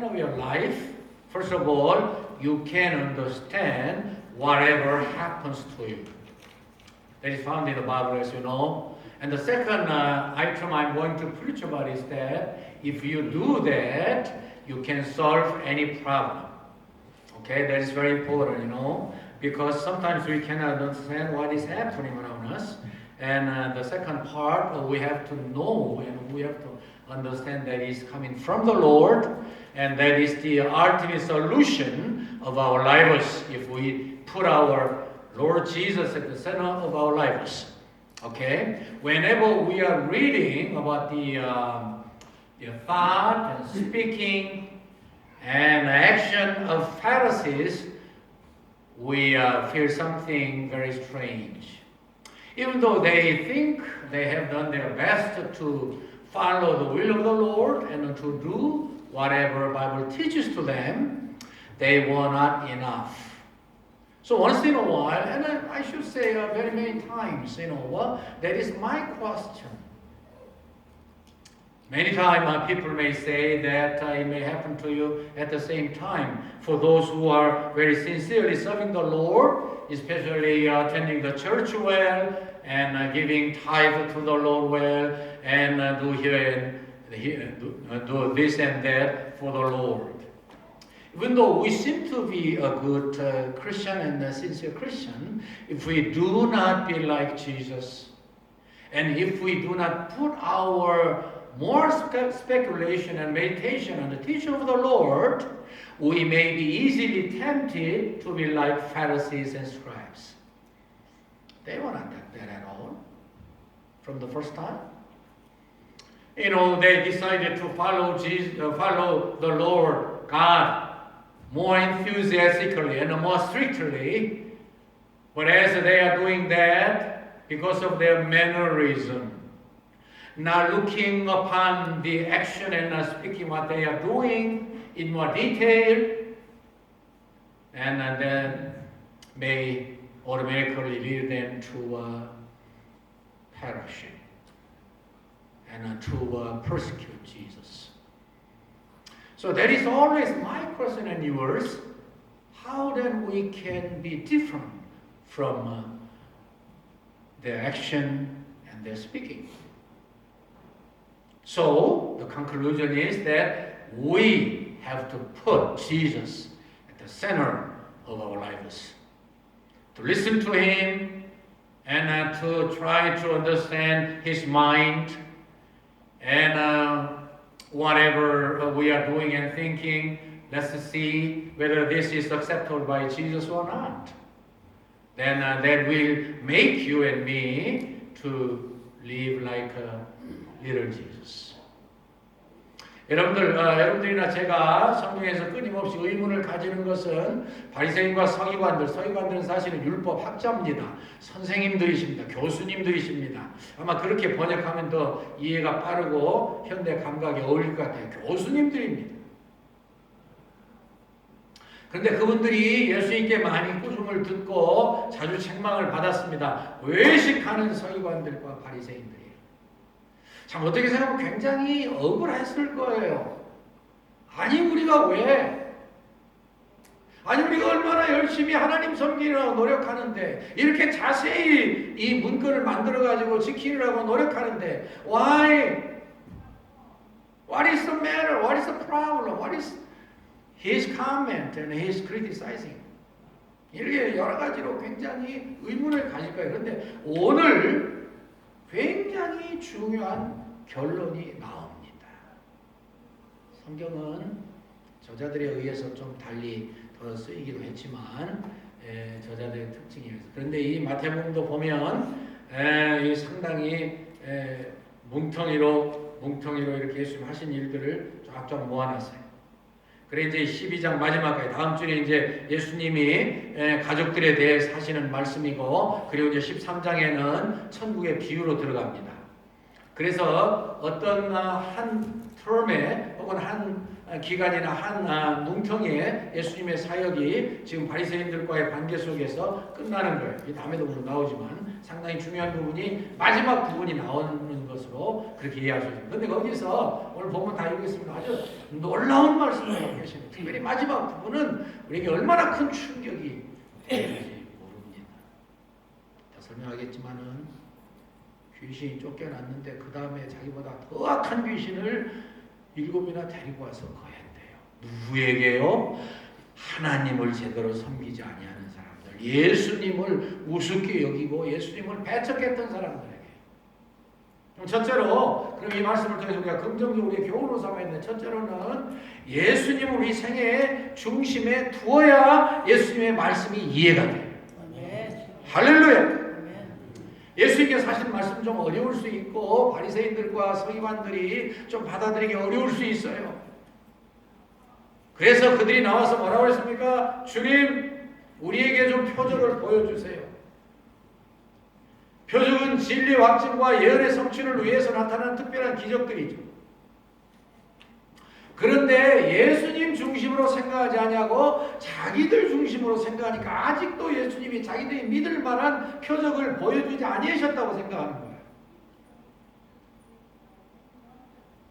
of your life, first of all, you can understand whatever happens to you. That is found in the Bible, as you know. And the second item I'm going to preach about is that if you do that, you can solve any problem. Okay, that is very important, because sometimes we cannot understand what is happening around us. And the second part, we have to know and we have to understand that is coming from the Lord, and that is the ultimate solution of our lives if we put our Lord Jesus at the center of our lives. Okay? Whenever we are reading about the thought and speaking and action of Pharisees, we feel something very strange. Even though they think they have done their best to follow the will of the Lord and to do whatever the Bible teaches to them, they were not enough. So once in a while, and I should say very many times, that is my question. Many times people may say that it may happen to you at the same time. For those who are very sincerely serving the Lord, especially attending the church well, and giving tithe to the Lord well, and do this and that for the Lord. Even though we seem to be a good Christian and a sincere Christian, if we do not be like Jesus, and if we do not put our more speculation and meditation on the teaching of the Lord, we may be easily tempted to be like Pharisees and scribes. They were not like that at all from the first time. They decided to follow Jesus, follow the Lord God more enthusiastically and more strictly. But as they are doing that, because of their mannerism, not looking upon the action and speaking what they are doing in more detail, and then may automatically lead them to perishing and to persecute Jesus. So that is always my question and yours. How then we can be different from their action and their speaking? So the conclusion is that we have to put Jesus at the center of our lives. To listen to Him and to try to understand His mind, and whatever we are doing and thinking, let's see whether this is acceptable by Jesus or not. Then that will make you and me to live like little Jesus. 여러분들이나 제가 성경에서 끊임없이 의문을 가지는 것은 바리새인과 서기관들은 사실은 율법 학자입니다. 선생님들이십니다. 교수님들이십니다. 아마 그렇게 번역하면 더 이해가 빠르고 현대 감각에 어울릴 것 같아요. 교수님들입니다. 그런데 그분들이 예수님께 많이 꾸중을 듣고 자주 책망을 받았습니다. 외식하는 서기관들과 바리새인들이에요. 참 어떻게 생각하면 굉장히 억울했을 거예요. 아니 우리가 얼마나 열심히 하나님 섬기려고 노력하는데, 이렇게 자세히 이 문구를 만들어가지고 지키려고 노력하는데, why? What is the matter? What is the problem? What is his comment and his criticizing? 이렇게 여러 가지로 굉장히 의문을 가질 거예요. 그런데 오늘 굉장히 중요한 결론이 나옵니다. 성경은 저자들에 의해서 좀 달리 더 쓰이기도 했지만 저자들의 특징에 의해서. 그런데 이 마태복음도 보면 이 상당히 뭉텅이로 이렇게 예수님 하신 일들을 쫙쫙 모아놨어요. 그래 이제 12장 마지막까지, 다음 주에 이제 예수님이 가족들에 대해 하시는 말씀이고, 그리고 이제 13장에는 천국의 비유로 들어갑니다. 그래서 어떤 한 term에 혹은 한 기간이나 한 뭉텅이의 예수님의 사역이 지금 바리새인들과의 관계 속에서 끝나는 거예요. 이 다음에도 물론 나오지만 상당히 중요한 부분이 마지막 부분이 나오는 것으로 그렇게 이해할 수 있습니다. 그런데 거기서 오늘 보면 다 읽겠습니다. 아주 놀라운 말씀을 하고 계십니다. 특별히 마지막 부분은 우리에게 얼마나 큰 충격이 되는지 모릅니다. 다 설명하겠지만은 귀신이 쫓겨났는데 그 다음에 자기보다 더 악한 귀신을 7이나 데리고 와서 거했대요. 누구에게요? 하나님을 제대로 섬기지 아니하는 사람들, 예수님을 우습게 여기고 예수님을 배척했던 사람들에게. 첫째로 그럼 이 말씀을 통해서 우리가 긍정적으로 우리의 교훈으로 삼아야 되는데, 첫째로는 예수님을 우리 생애의 중심에 두어야 예수님의 말씀이 이해가 돼요. 할렐루야. 예수님께서 하신 말씀 좀 어려울 수 있고 바리새인들과 서기관들이 좀 받아들이기 어려울 수 있어요. 그래서 그들이 나와서 뭐라고 했습니까? 주님, 우리에게 좀 표적을 보여주세요. 표적은 진리 확증과 예언의 성취를 위해서 나타나는 특별한 기적들이죠. 그런데 예수님 중심으로 생각하지 아니하고 자기들 중심으로 생각하니까 아직도 예수님이 자기들이 믿을 만한 표적을 보여주지 아니하셨다고 생각하는 거예요.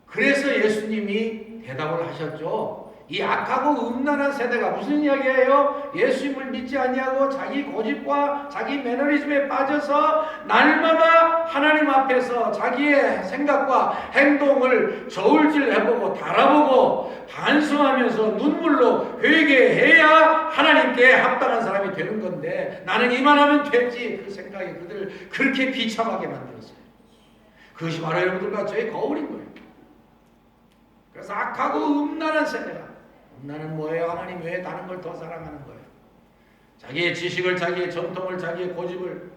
그래서 예수님이 대답을 하셨죠. 이 악하고 음란한 세대가 무슨 이야기예요? 예수님을 믿지 아니하고 자기 고집과 자기 매너리즘에 빠져서 날마다 하나님 앞에서 자기의 생각과 행동을 저울질해보고 달아보고 반성하면서 눈물로 회개해야 하나님께 합당한 사람이 되는 건데, 나는 이만하면 되지, 그 생각이 그들을 그렇게 비참하게 만들었어요. 그것이 바로 여러분들과 저의 거울인 거예요. 그래서 악하고 음란한 세대가, 음란은 뭐예요? 하나님 외에 다른 걸 더 사랑하는 거예요. 자기의 지식을, 자기의 전통을, 자기의 고집을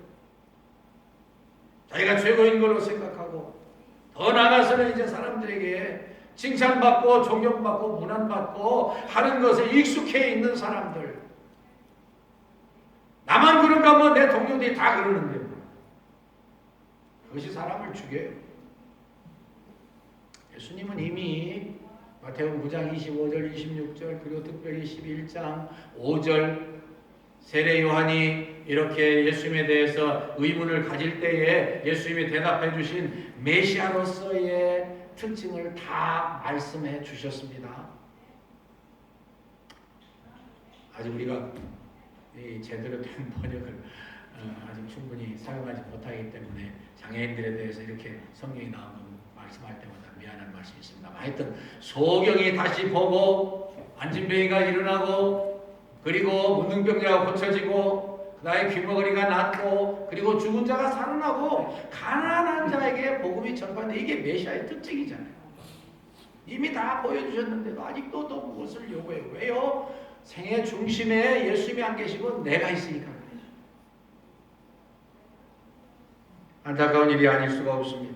자기가 최고인 걸로 생각하고, 더 나아가서는 이제 사람들에게 칭찬받고 존경받고 문안받고 하는 것에 익숙해 있는 사람들. 나만 그런가 뭐 내 동료들이 다 그러는데, 그것이 사람을 죽여요. 예수님은 이미 마태복음 9장 25절 26절 그리고 특별히 11장 5절 세례 요한이 이렇게 예수님에 대해서 의문을 가질 때에 예수님이 대답해 주신 메시아로서의 특징을 다 말씀해 주셨습니다. 아직 우리가 제대로 된 번역을 아직 충분히 사용하지 못하기 때문에 장애인들에 대해서 이렇게 성경이 나오면 말씀할 때마다 미안한 말씀이 있습니다. 하여튼 소경이 다시 보고 안진뱅이가 일어나고, 그리고 문둥병자가 고쳐지고, 그다음에 귀머거리가 낫고, 그리고 죽은 자가 살아나고, 가난한 자에게 복음이 전파되는, 이게 메시아의 특징이잖아요. 이미 다 보여주셨는데도 아직도 또 무엇을 요구해요? 왜요? 생애 중심에 예수님이 안 계시고 내가 있으니까 그래요. 안타까운 일이 아닐 수가 없습니다.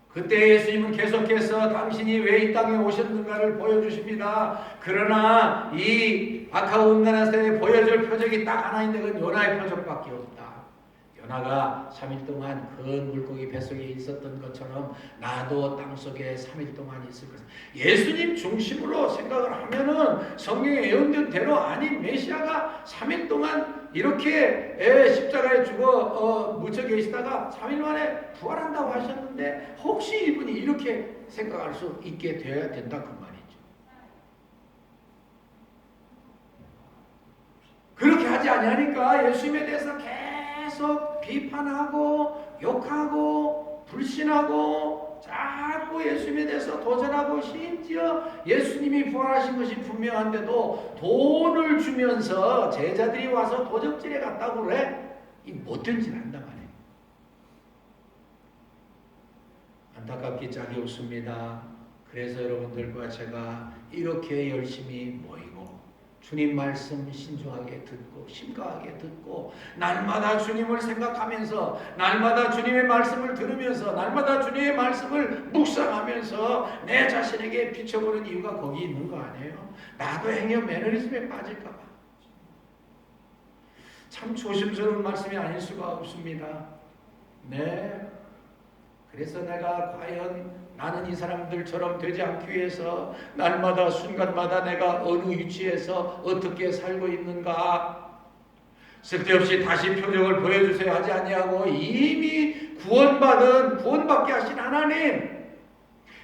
그때 예수님은 계속해서 당신이 왜 이 땅에 오셨는가를 보여주십니다. 그러나 이 악하고 음란한 세대에 보여줄 표적이 딱 하나 있는데 그건 요나의 표적밖에 없다. 요나가 3일 동안 큰 물고기 뱃속에 있었던 것처럼 나도 땅속에 3일 동안 있을 것이다. 예수님 중심으로 생각을 하면은 성경에 예언된 대로 아닌 메시아가 3일 동안 이렇게 십자가에 죽어 묻혀 계시다가 3일 만에 부활한다고 하셨는데, 혹시 이분이 이렇게 생각할 수 있게 되어야 된다 그 말이죠. 그렇게 하지 아니하니까 예수님에 대해서 계속 비판하고 욕하고 불신하고 자꾸 예수님에 대해서 도전하고, 심지어 예수님이 부활하신 것이 분명한데도 돈을 주면서 제자들이 와서 도적질에 갔다고 그래? 이 못된 짓 한단 말이에요. 안타깝기 짝이 없습니다. 그래서 여러분들과 제가 이렇게 열심히 모이고 주님 말씀 신중하게 듣고 심각하게 듣고, 날마다 주님을 생각하면서, 날마다 주님의 말씀을 들으면서, 날마다 주님의 말씀을 묵상하면서 내 자신에게 비춰보는 이유가 거기 있는 거 아니에요? 나도 행여 매너리즘에 빠질까 봐. 참 조심스러운 말씀이 아닐 수가 없습니다. 네. 그래서 내가 과연 나는 이 사람들처럼 되지 않기 위해서 날마다 순간마다 내가 어느 위치에서 어떻게 살고 있는가, 쓸데없이 다시 표적을 보여주세요 하지 아니하고 이미 구원받게 하신 하나님,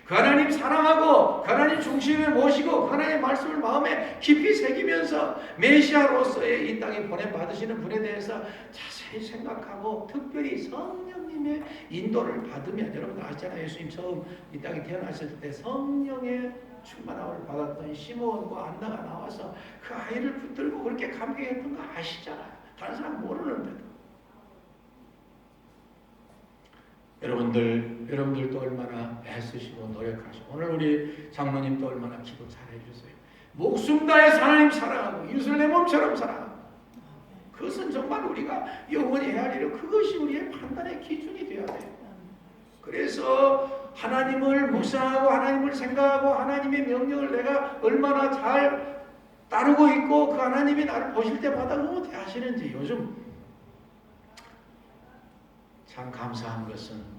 그 하나님 사랑하고 그 하나님 중심에 모시고 그 하나님의 말씀을 마음에 깊이 새기면서 메시아로서의 이 땅에 보내받으시는 분에 대해서 자세히 생각하고 특별히 성령님의 인도를 받으면, 여러분들 아시잖아요. 예수님 처음 이 땅에 태어나셨을 때 성령의 충만함을 받았던 시므온과 안나가 나와서 그 아이를 붙들고 그렇게 감격했던 거 아시잖아요. 다른 사람 모르는데도. 여러분들도 얼마나 애쓰시고 노력하시고, 오늘 우리 장로님도 얼마나 기도 잘해주세요. 목숨 다해 하나님 사랑하고 이웃을 내 몸처럼 사랑하고, 그것은 정말 우리가 영원히 헤아리려, 그것이 우리의 판단의 기준이 되어야 돼요. 그래서 하나님을 묵상하고 하나님을 생각하고 하나님의 명령을 내가 얼마나 잘 따르고 있고 그 하나님이 나를 보실 때마다 어떻게 하시는지, 요즘 참 감사한 것은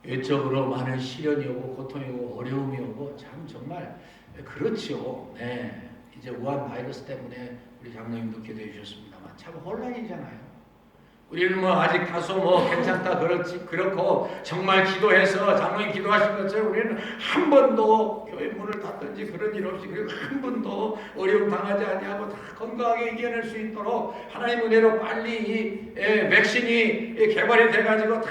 외적으로 많은 시련이 오고 고통이 오고 어려움이 오고 참 정말 그렇지요. 네. 이제 우한 바이러스 때문에 우리 장로님도 기도해 주셨습니다만 참 혼란이잖아요. 우리는 뭐 아직 다소 뭐 괜찮다 그렇고 정말 기도해서 장로님 기도하신 것처럼 우리는 한 번도 교회 문을 닫든지 그런 일 없이, 그리고 한 번도 어려움 당하지 아니하고 다 건강하게 이겨낼 수 있도록 하나님 은혜로 빨리 이 백신이 개발이 돼가지고 다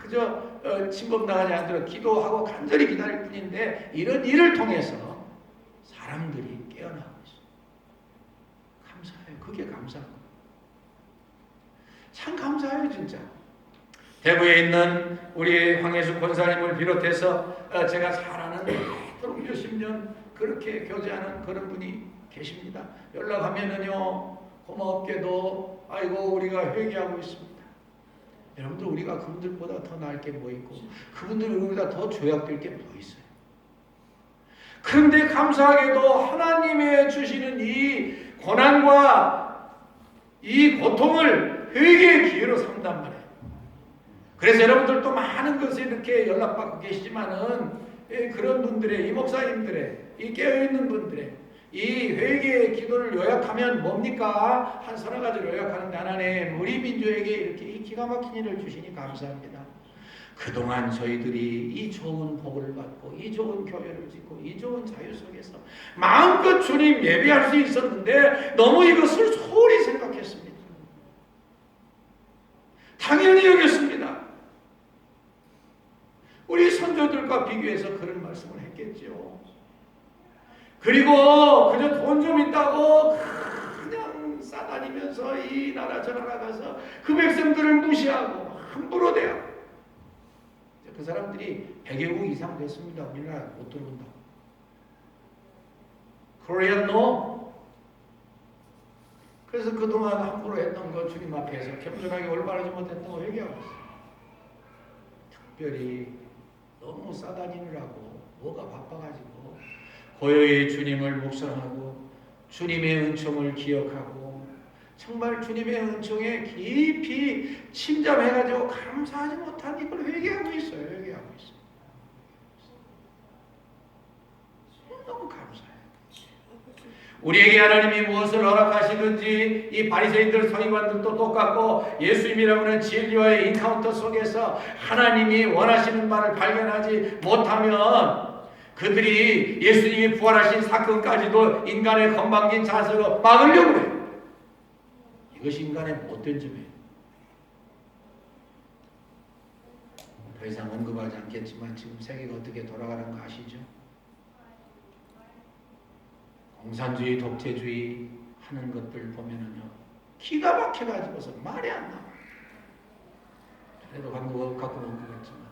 그저 침범당하지 않도록 기도하고 간절히 기다릴 뿐인데, 이런 일을 통해서 사람들이 깨어나고 있어요. 감사해요. 그게 감사한 거예요. 참 감사해요, 진짜. 대구에 있는 우리 황예수 권사님을 비롯해서 제가 잘 아는 그토록 몇십 년 그렇게 교제하는 그런 분이 계십니다. 연락하면은요, 고맙게도 아이고 우리가 회개하고 있습니다. 여러분들, 우리가 그분들보다 더 나을 게 뭐 있고 그분들이 우리보다 더 죄악될 게 뭐 있어요. 그런데 감사하게도 하나님의 주시는 이 고난과 이 고통을 회개의 기회로 삼단 말이에요. 그래서 여러분들도 많은 것에 이렇게 연락받고 계시지만은 그런 분들의, 이 목사님들의, 이 깨어있는 분들의 이 회개의 기도를 요약하면 뭡니까? 한 서너 가지를 요약하는데, 하나님 우리 민족에게 이렇게 이 기가 막힌 일을 주시니 감사합니다. 그동안 저희들이 이 좋은 복을 받고 이 좋은 교회를 짓고 이 좋은 자유 속에서 마음껏 주님 예배할 수 있었는데 너무 이것을 소홀히 생각했습니다. 당연히 여겼습니다. 우리 선조들과 비교해서 그런 말씀을 했겠죠. 그리고 그저 돈 좀 있다고 그냥 싸다니면서 이 나라 저 나라 가서 그 백성들을 무시하고 함부로 대하고, 그 사람들이 100개국 이상 됐습니다. 우리나라 못 들어온다고. Korean no. 그래서 그동안 함부로 했던 거 주님 앞에서 겸손하게 올바르지 못했다고 회개하고 있어요. 특별히 너무 싸다니느라고 뭐가 바빠가지고 고요히 주님을 묵상하고 주님의 은총을 기억하고 정말 주님의 은총에 깊이 침잠해가지고 감사하지 못한 이걸 회개하고 있어요. 회개하고 있어요. 너무 감사해요. 우리에게 하나님이 무엇을 허락하시든지 이 바리새인들 서기관들도 똑같고, 예수님이라고 하는 진리와의 인카운터 속에서 하나님이 원하시는 바를 발견하지 못하면 그들이 예수님이 부활하신 사건까지도 인간의 건방진 자세로 막으려고 해요. 이것이 인간의 못된 점이에요. 더 이상 언급하지 않겠지만 지금 세계가 어떻게 돌아가는 거 아시죠? 공산주의, 독재주의 하는 것들 보면은요, 기가 막혀가지고서 말이 안 나와. 그래도 가끔 언급했지만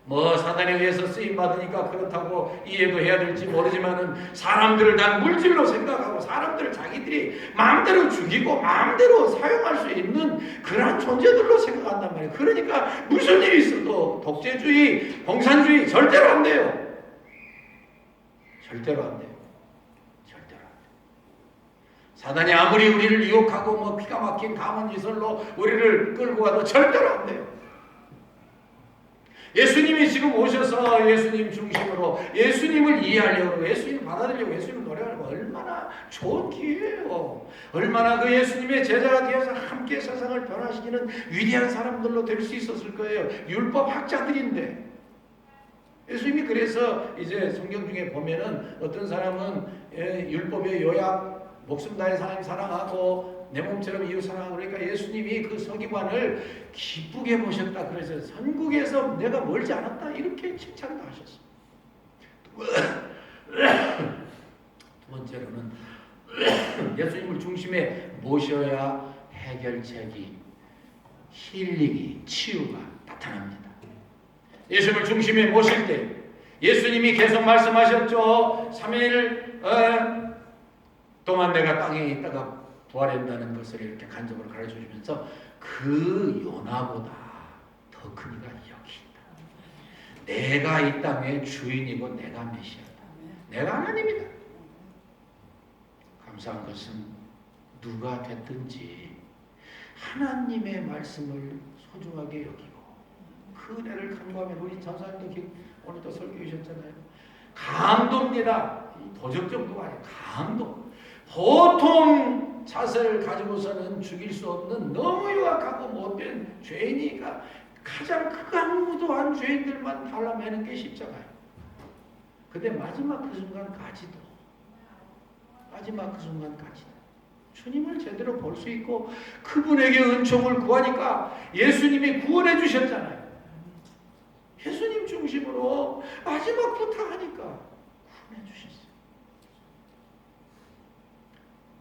뭐 사단에 의해서 쓰임 받으니까 그렇다고 이해도 해야 될지 모르지만은 사람들을 난 물질로 생각하고 사람들을 자기들이 마음대로 죽이고 마음대로 사용할 수 있는 그러한 존재들로 생각한단 말이에요. 그러니까 무슨 일이 있어도 독재주의, 공산주의 절대로 안 돼요. 절대로 안 돼요. 절대로 안 돼요. 사단이 아무리 우리를 유혹하고 뭐 피가 막힌 감언지설로 우리를 끌고 가도 절대로 안 돼요. 예수님이 지금 오셔서 예수님 중심으로 예수님을 이해하려고, 예수님을 받아들이려고, 예수님을 노래하려고 얼마나 좋은 기회예요. 얼마나 그 예수님의 제자가 되어서 함께 세상을 변화시키는 위대한 사람들로 될 수 있었을 거예요. 율법 학자들인데. 예수님이 그래서 이제 성경 중에 보면은 어떤 사람은 율법의 요약, 목숨 다해 하나님 사랑하고 내 몸처럼 이웃 사랑하고, 그러니까 예수님이 그 서기관을 기쁘게 보셨다. 그래서 선국에서 내가 멀지 않았다. 이렇게 칭찬도 하셨어요. 두 번째로는 예수님을 중심에 모셔야 해결책이, 힐링이, 치유가 나타납니다. 예수님을 중심에 모실 때 예수님이 계속 말씀하셨죠. 3일 동안 내가 땅에 있다가 부활한다는 것을 이렇게 간접으로 가르쳐 주면서 그 요나보다 더 큰 이가 여기 있다. 내가 이 땅의 주인이고 내가 메시아다. 내가 하나님이다. 감사한 것은 누가 됐든지 하나님의 말씀을 소중하게 여기고 그 은혜를 간구하면, 우리 전사님도 오늘도 설교해 주셨잖아요. 강도입니다. 도적 정도가 아니라 강도. 보통 자세를 가지고서는 죽일 수 없는 너무 유약하고 못된 죄인이니까 가장 극악무도한 죄인들만 달라매는 게 십자가예요. 근데 마지막 그 순간까지도 주님을 제대로 볼 수 있고 그분에게 은총을 구하니까 예수님이 구원해 주셨잖아요. 예수님 중심으로 마지막부터 하니까 구원해 주셨어요.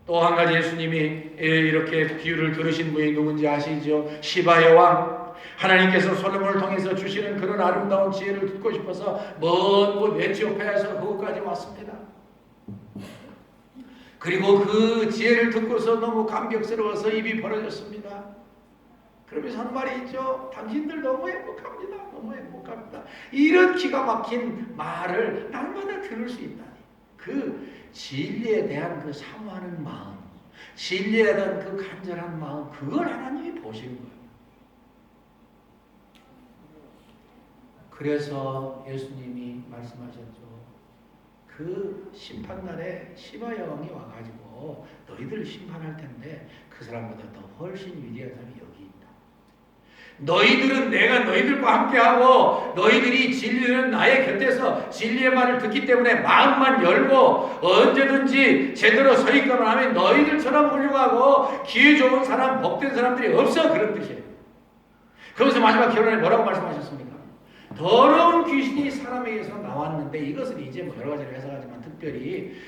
또 한 가지 예수님이 이렇게 비유를 들으신 분이 누군지 아시죠? 시바의 왕. 하나님께서 솔로몬을 통해서 주시는 그런 아름다운 지혜를 듣고 싶어서 먼 곳 에티오피아에서 그곳까지 왔습니다. 그리고 그 지혜를 듣고서 너무 감격스러워서 입이 벌어졌습니다. 그러면서 한 말이 있죠. 당신들 너무 행복합니다. 너무 행복합니다. 이런 기가 막힌 말을 날마다 들을 수 있다니. 그 진리에 대한 그 사모하는 마음, 진리에 대한 그 간절한 마음, 그걸 하나님이 보시는 거예요. 그래서 예수님이 말씀하셨죠. 그 심판날에 시바 여왕이 와가지고 너희들을 심판할 텐데 그 사람보다 더 훨씬 위대한 사람이 여기 있다. 너희들은 내가 너희들과 함께하고 너희들이 진리는 나의 곁에서 진리의 말을 듣기 때문에 마음만 열고 언제든지 제대로 서 있기만 하면 너희들처럼 훌륭하고 기회 좋은 사람, 복된 사람들이 없어. 그런 뜻이에요. 그러면서 마지막 결론에 뭐라고 말씀하셨습니까? 더러운 귀신이 사람에게서 나왔는데, 이것은 이제 뭐 여러 가지로 해석하지만 특별히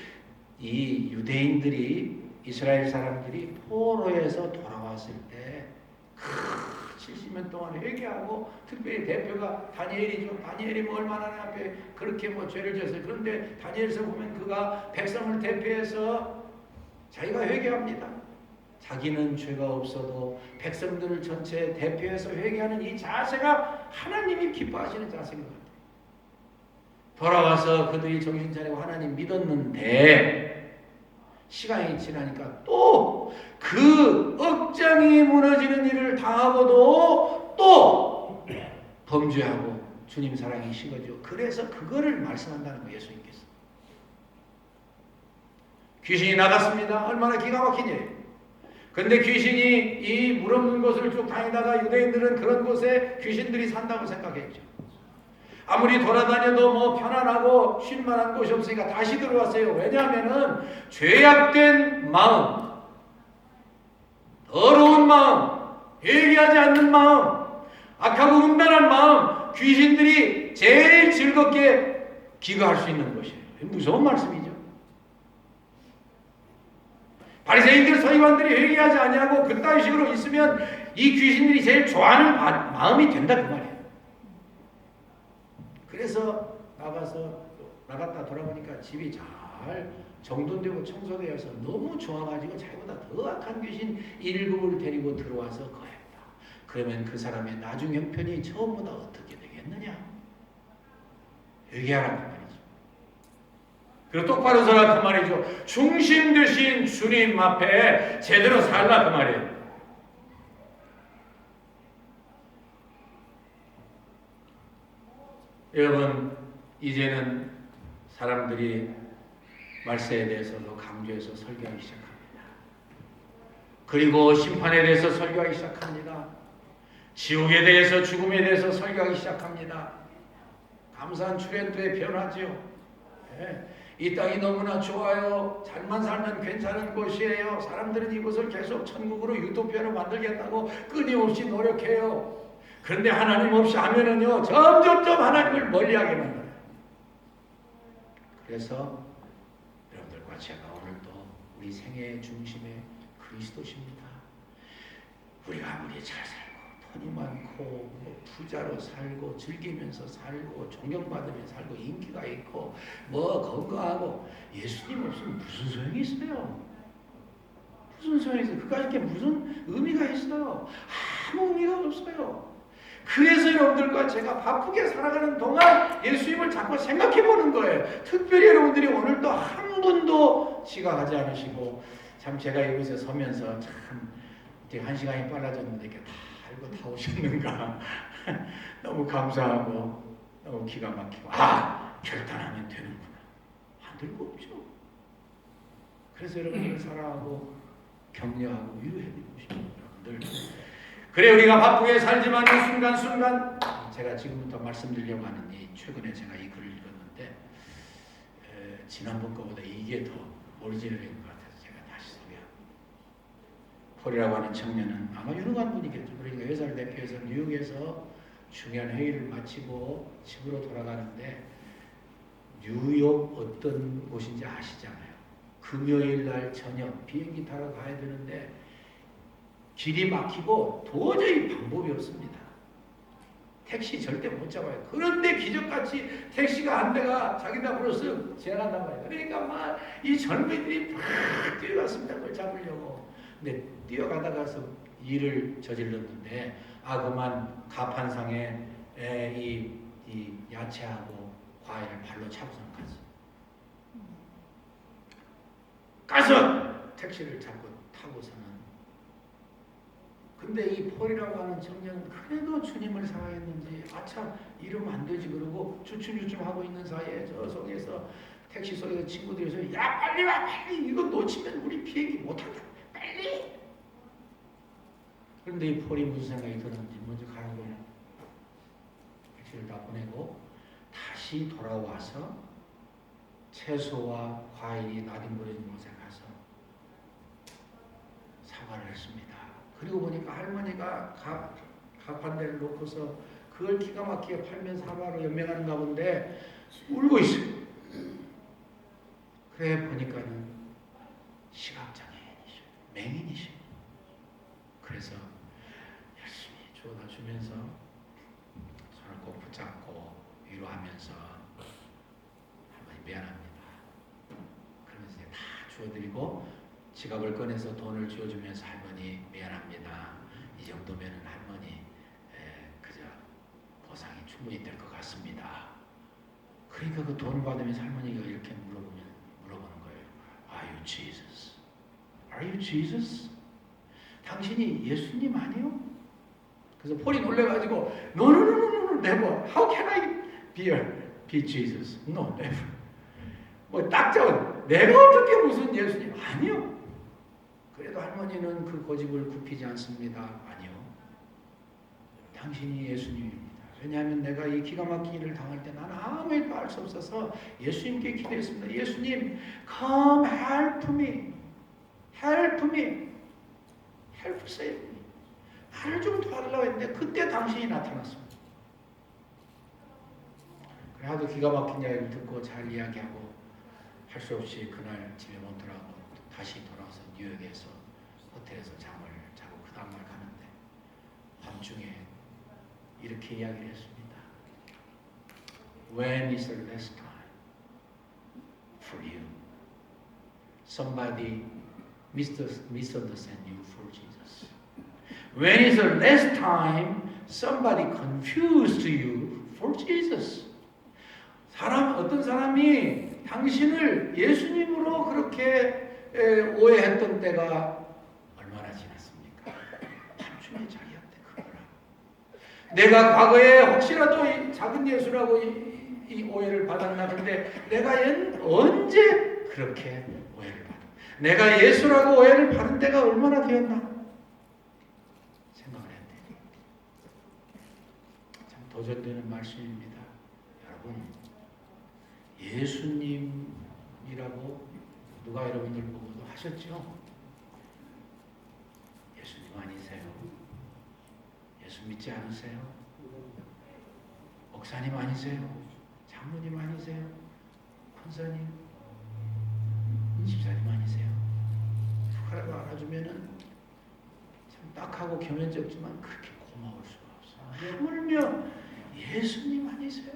이 유대인들이, 이스라엘 사람들이 포로에서 돌아왔을 때 70년 동안 회개하고, 특별히 대표가 다니엘이죠. 다니엘이 뭐 얼마나 앞에 그렇게 뭐 죄를 졌어요. 그런데 다니엘서 보면 그가 백성을 대표해서 자기가 회개합니다. 자기는 죄가 없어도 백성들을 전체 대표해서 회개하는 이 자세가 하나님이 기뻐하시는 자세인 것 같아요. 돌아와서 그들이 정신 차리고 하나님 믿었는데 시간이 지나니까 또 그 억장이 무너지는 일을 당하고도 또 범죄하고 주님 사랑이 식어지고, 그래서 그거를 말씀한다는 거예요. 예수님께서. 귀신이 나갔습니다. 얼마나 기가 막힌 일이에요. 근데 귀신이 이 물 없는 곳을 쭉 다니다가 유대인들은 그런 곳에 귀신들이 산다고 생각했죠. 아무리 돌아다녀도 뭐 편안하고 쉴만한 곳이 없으니까 다시 들어왔어요. 왜냐하면은 죄악된 마음, 더러운 마음, 회개하지 않는 마음, 악하고 음란한 마음, 귀신들이 제일 즐겁게 기거할 수 있는 곳이에요. 무서운 말씀이죠. 바리새인들, 서기관들이 회개하지 아니하고 그따위 식으로 있으면 이 귀신들이 제일 좋아하는 마음이 된다 그 말이에요. 그래서 나갔다 돌아보니까 집이 잘 정돈되고 청소되어서 너무 좋아가지고 자기보다 더 악한 귀신 7을 데리고 들어와서 거했다. 그러면 그 사람의 나중 형편이 처음보다 어떻게 되겠느냐? 회개하라고 말이죠. 그리고 똑바로 서라 그 말이죠. 중심 되신 주님 앞에 제대로 살라 그 말이에요. 여러분, 이제는 사람들이 말세에 대해서도 강조해서 설교하기 시작합니다. 그리고 심판에 대해서 설교하기 시작합니다. 지옥에 대해서, 죽음에 대해서 설교하기 시작합니다. 감사한 주랜드의 변화지요. 네. 이 땅이 너무나 좋아요. 잘만 살면 괜찮은 곳이에요. 사람들은 이곳을 계속 천국으로, 유토피아로 만들겠다고 끊임없이 노력해요. 그런데 하나님 없이 하면은요, 점점점 하나님을 멀리하게 만들어요. 그래서 여러분들과 제가 오늘도 우리 생애의 중심에 그리스도십니다. 우리가 아무리 잘 살고 돈이 많고 뭐 부자로 살고 즐기면서 살고 존경받으며 살고 인기가 있고 뭐 건강하고 예수님 없으면 무슨 소용이 있어요? 무슨 소용이 있어요? 그까짓 게 무슨 의미가 있어요? 아무 의미가 없어요. 그래서 여러분들과 제가 바쁘게 살아가는 동안 예수님을 자꾸 생각해 보는 거예요. 특별히 여러분들이 오늘도 한 분도 지각하지 않으시고, 참 제가 이곳에 서면서 참 이렇게 한 시간이 빨라졌는데 이렇게 다 알고 다 오셨는가 너무 감사하고 너무 기가 막히고, 결단하면 되는구나. 안 될 거 없죠. 그래서 여러분들 사랑하고 격려하고 위로해드리고 싶습니다. 여러분들, 그래 우리가 바쁘게 살지만 이 순간순간, 제가 지금부터 말씀드리려고 하는 이 최근에 제가 이 글을 읽었는데 지난번 거보다 이게 더 오리지널인 것 같아서 제가 다시 소개합니다. 폴이라고 하는 청년은 아마 유능한 분이겠죠. 그러니까 회사를 대표해서 뉴욕에서 중요한 회의를 마치고 집으로 돌아가는데, 뉴욕 어떤 곳인지 아시잖아요. 금요일 날 저녁 비행기 타러 가야 되는데 길이 막히고 도저히 방법이 없습니다. 택시 절대 못 잡아요. 그런데 기적같이 택시가 한 대가 자기네 앞으로 쓱 지나간단 말이에요. 그러니까 막 이 젊은이들이 막 뛰어갔습니다. 그걸 잡으려고. 근데 뛰어가다가서 일을 저질렀는데, 그만 가판상에 이 야채하고 과일을 발로 차고선 가서 택시를 잡고 타고서는, 근데 이 폴이라고 하는 청년은 그래도 주님을 사랑했는지 아참 이러면 안 되지 그러고 주춤주춤 하고 있는 사이에 저 속에서 택시 속에서 친구들이 야 빨리 와, 빨리, 이거 놓치면 우리 비행기 못한다, 빨리. 그런데 이 폴이 무슨 생각이 들었는지 먼저 가라고 택시를 다 보내고 다시 돌아와서 채소와 과일이 나뒹굴어진 곳에 가서 사과를 했습니다. 그리고 보니까 할머니가 가판대를 놓고서 그걸 기가 막히게 팔면 사과로 연명하는 가운데 울고 있어요. 그래 보니까는 시각장애인이셔, 맹인이셔. 그래서 열심히 주워다 주면서 손을 꼭 붙잡고 위로하면서 할머니 미안합니다. 그러면서 다 주워드리고 지갑을 꺼내서 돈을 쥐어주면서 할머니 미안합니다. 이 정도면은 할머니 그저 보상이 충분히 될 것 같습니다. 그러니까 그 돈을 받으면서 할머니가 이렇게 물어보는 거예요. Are you Jesus? Are you Jesus? 당신이 예수님 아니요? 그래서 폴이 놀래가지고 No, never. How can I be Jesus? No, never. 뭐 딱 잡은, 내가 어떻게 무슨 예수님? 아니요. 그래도 할머니는 그 고집을 굽히지 않습니다. 아니요. 당신이 예수님입니다. 왜냐하면 내가 이 기가 막힌 일을 당할 때 나는 아무 일도 할 수 없어서 예수님께 기도했습니다. 예수님, come help me. help me. help save me. 나를 좀 도와달라고 했는데 그때 당신이 나타났습니다. 그래 하도 기가 막힌 이야기를 듣고 잘 이야기하고 할 수 없이 그날 집에 못 들어가고 다시 돌아와서 뉴욕에서 호텔에서 잠을 자고 그 다음날 가는데 밤중에 이렇게 이야기를 했습니다. When is the last time for you? Somebody misunderstand you for Jesus. When is the last time somebody confused you for Jesus? 어떤 사람이 당신을 예수님으로 그렇게 오해했던 때가 얼마나 지났습니까? 밤중에 자기한테 그걸 하고. 내가 과거에 혹시라도 이 작은 예수라고 이 오해를 받았나. 근데 내가 언제 그렇게 오해를 받았나. 내가 예수라고 오해를 받은 때가 얼마나 되었나 생각을 해야 돼요. 참 도전되는 말씀입니다. 여러분, 예수님이라고 누가 여러분들 보고도 하셨죠? 예수님 아니세요? 예수 믿지 않으세요? 목사님 아니세요? 장로님 아니세요? 권사님, 집사님 아니세요? 누가라도 알아주면은 참 딱하고 겸연쩍지만 그렇게 고마울 수가 없어요. 하물며 예수님 아니세요?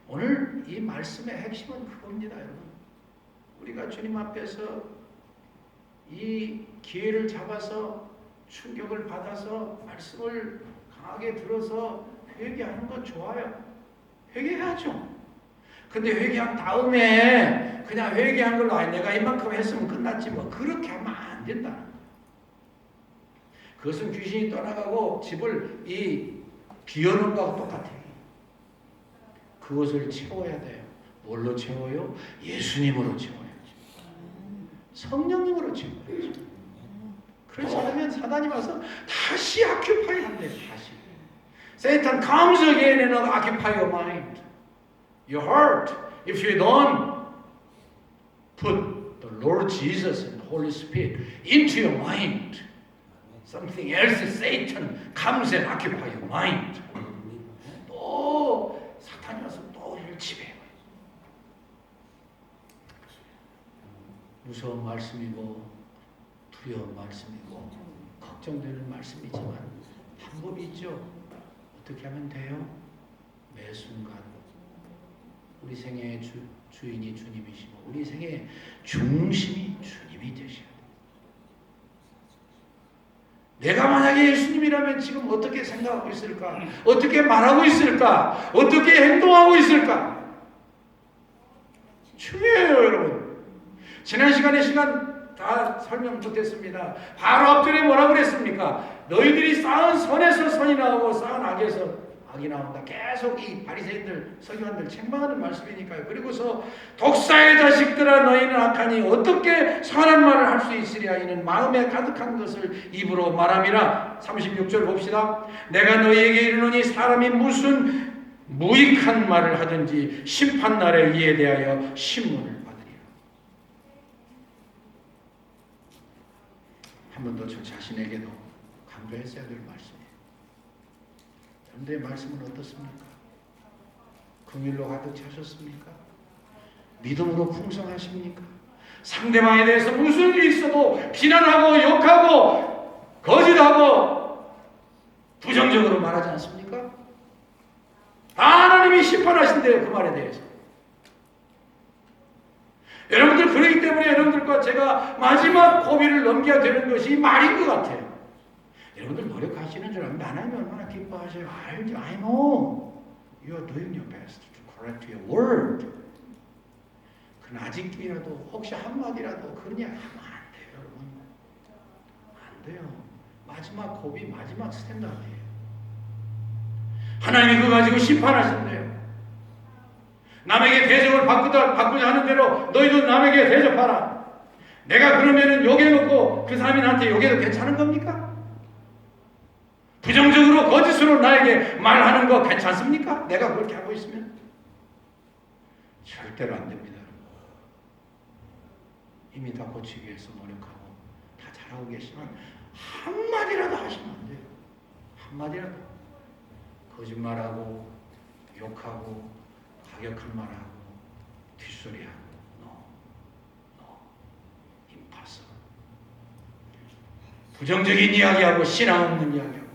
오늘 이 말씀의 핵심은 그겁니다, 여러분. 우리가 주님 앞에서 이 기회를 잡아서 충격을 받아서 말씀을 강하게 들어서 회개하는 건 좋아요. 회개해야죠. 근데 회개한 다음에 그냥 회개한 걸로 내가 이만큼 했으면 끝났지 뭐 그렇게 하면 안 된다. 그것은 귀신이 떠나가고 집을 비워놓은 거하고 똑같아요. 그것을 채워야 돼요. 뭘로 채워요? 예수님으로 채워야죠. 성령님으로 채워야죠. 그렇지 않으면 사단이 와서 다시 occupy 한대요. 다시. Satan comes again and occupy your mind, your heart. If you don't put the Lord Jesus and the Holy Spirit into your mind, something else, Satan comes and occupy your mind. 또 사탄이 와서 또 우리를 지배해요. 무서운 말씀이고 두려운 말씀이고 걱정되는 말씀이지만 방법이 있죠. 어떻게 하면 돼요? 매 순간 우리 생애의 주인이 주님이시고 우리 생애의 중심이 주님이 되셔야 돼요. 내가 만약에 예수님이라면 지금 어떻게 생각하고 있을까? 어떻게 말하고 있을까? 어떻게 행동하고 있을까? 중요해요, 여러분. 지난 시간 다 설명 못했습니다. 바로 앞전에 뭐라고 그랬습니까? 너희들이 쌓은 선에서 선이 나오고 쌓은 악에서 악이 나온다. 계속 이 바리새인들, 서기관들 책망하는 말씀이니까요. 그리고서 독사의 자식들아 너희는 악하니 어떻게 선한 말을 할 수 있으랴. 이는 마음에 가득한 것을 입으로 말함이라. 36절 봅시다. 내가 너희에게 이르노니 사람이 무슨 무익한 말을 하든지 심판날에 이에 대하여 신문을 받으리라. 한 번 더 저 자신에게도 강조했어야 될 말씀이에요. 여러분들의 말씀은 어떻습니까? 긍휼로 가득 차셨습니까? 믿음으로 풍성하십니까? 상대방에 대해서 무슨 일이 있어도 비난하고 욕하고 거짓하고 부정적으로 말하지 않습니까? 하나님이 심판하신대요. 그 말에 대해서. 여러분들 그러기 때문에 여러분들과 제가 마지막 고비를 넘겨야 되는 것이 말인 것 같아요. 여러분들 노력하시는 줄 알면 하나님 얼마나 기뻐하세요. 알죠. I know. You are doing your best to correct your word. 그러나 아직이라도 혹시 한마디라도 그런 이야기 하면 안 돼요. 여러분. 안 돼요. 마지막 고비, 마지막 스탠다드예요. 하나님이 그거 가지고 심판하신대요. 남에게 대접을 받고자 하는 대로 너희도 남에게 대접하라. 내가 그러면은 욕해놓고 그 사람이 나한테 욕해도 괜찮은 겁니까? 부정적으로 거짓으로 나에게 말하는 거 괜찮습니까? 내가 그렇게 하고 있으면 절대로 안 됩니다. 이미 다 고치기 위해서 노력하고 다 잘하고 계시면 한마디라도 하시면 안 돼요. 한마디라도 거짓말하고 욕하고 가격한 말하고 뒷소리하고 impossible. 부정적인 이야기하고 신앙 없는 이야기하고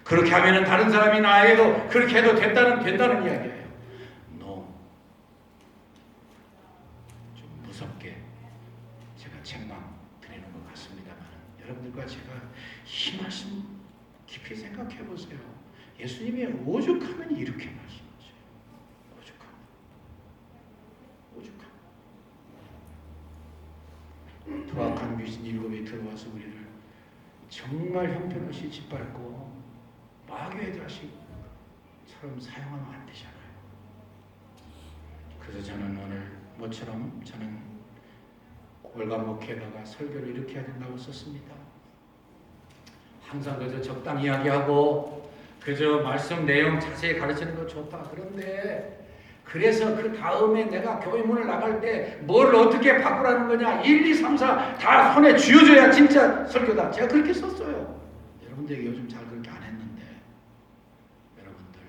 그렇게 하면은 다른 사람이 나에게도 그렇게 해도 된다는 이야기예요. 좀 무섭게 제가 책망 드리는 것 같습니다만 여러분들과 제가 이 말씀 깊이 생각해 보세요. 예수님의 오죽하면 이렇게 말씀하세요. 오죽하면. 투악한 귀신 7이 들어와서 우리를 정말 형편없이 짓밟고 마귀의 자식처럼 사용하면 안 되잖아요. 그래서 저는 오늘 모처럼 저는 월간 목회에다가 설교를 이렇게 해야 된다고 썼습니다. 항상 그저 적당히 이야기하고 그저 말씀 내용 자세히 가르치는 거 좋다. 그런데 그래서 그 다음에 내가 교회 문을 나갈 때 뭘 어떻게 바꾸라는 거냐, 1, 2, 3, 4 다 손에 쥐어줘야 진짜 설교다. 제가 그렇게 썼어요. 여러분들이 요즘 잘 그렇게 안 했는데, 여러분들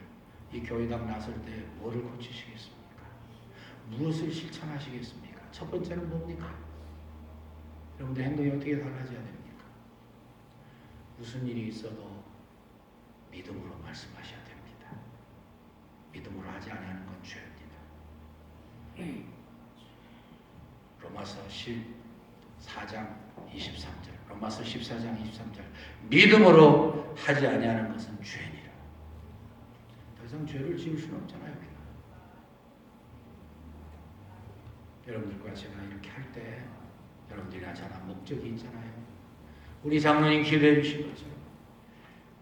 이 교회당 나설 때 뭐를 고치시겠습니까? 무엇을 실천하시겠습니까? 첫 번째는 뭡니까? 여러분들 행동이 어떻게 달라져야 됩니까? 무슨 일이 있어도 믿음으로 말씀하셔야 됩니다. 믿음으로 하지 않는 건 죄입니다. 로마서 14장 23절, 로마서 14장 23절, 믿음으로 하지 아니하는 것은 죄니라. 더 이상 죄를 지을 수는 없잖아요. 여러분들과 제가 이렇게 할 때 여러분들이나 저나 목적이 있잖아요. 우리 장로님 기도해 주신 것처럼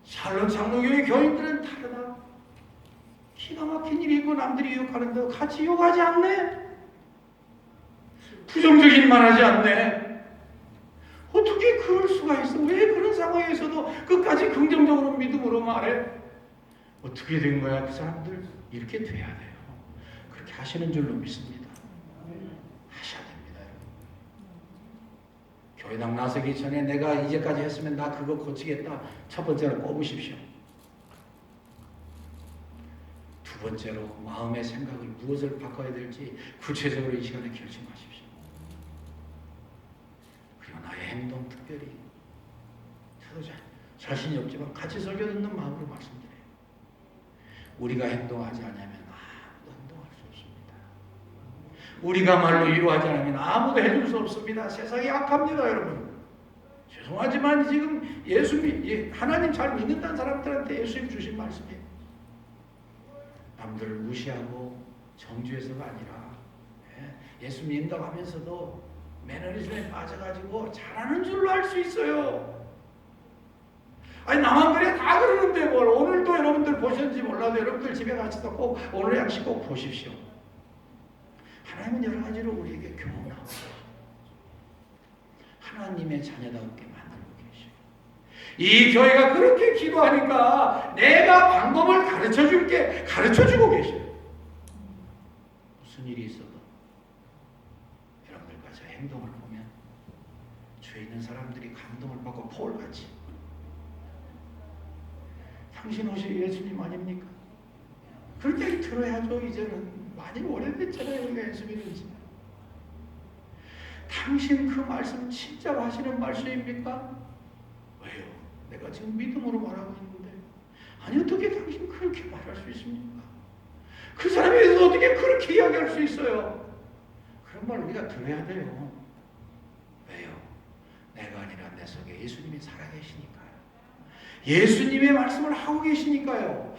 샬롯 장로교회 교인들은 다르다. 기가 막힌 일이 있고 남들이 욕하는데 같이 욕하지 않네. 부정적인 말 하지 않네. 어떻게 그럴 수가 있어? 왜 그런 상황에서도 끝까지 긍정적으로 믿음으로 말해? 어떻게 된 거야? 그 사람들 이렇게 돼야 돼요. 그렇게 하시는 줄로 믿습니다. 하셔야 됩니다. 교회당 나서기 전에 내가 이제까지 했으면 나 그거 고치겠다. 첫 번째로 꼽으십시오. 두 번째로 마음의 생각을 무엇을 바꿔야 될지 구체적으로 이 시간에 결심하십시오. 그리고 나의 행동 특별히 저도 자신이 없지만 같이 설교 듣는 마음으로 말씀드려요. 우리가 행동하지 않으면 아무도 행동할 수 없습니다. 우리가 말로 위로하지 않으면 아무도 해줄 수 없습니다. 세상이 악합니다, 여러분. 죄송하지만 지금 하나님 잘 믿는다는 사람들한테 예수님 주신 말씀이에요. 남들을 무시하고 정죄해서가 아니라 예수 믿는다고 하면서도 매너리즘에 빠져가지고 잘하는 줄로 알 수 있어요. 아니 나만 그래 다 그러는데 뭘. 오늘도 여러분들 보셨는지 몰라도 여러분들 집에 가셔서 꼭 오늘 양식 꼭 보십시오. 하나님은 여러 가지로 우리에게 교훈하고 하나님의 자녀답게 만들고 계셔요. 이 교회가 그렇게 기도하니까 내가 방법을 가르쳐줄게 가르쳐주고 계셔요. 무슨 일이 있어도 여러분들과 저 행동을 보면 죄 있는 사람들이 감동을 받고 폴같이 당신 옷이 예수님 아닙니까? 그런 얘기 들어야죠. 이제는 많이 오래됐잖아요. 우리가 예수 믿는지. 당신 그 말씀 진짜로 하시는 말씀입니까? 왜요? 내가 지금 믿음으로 말하고 있는데. 아니 어떻게 당신 그렇게 말할 수 있습니까? 그 사람에 대해서 어떻게 그렇게 이야기할 수 있어요? 그런 말 우리가 들어야 돼요. 왜요? 내가 아니라 내 속에 예수님이 살아계시니까요. 예수님의 말씀을 하고 계시니까요.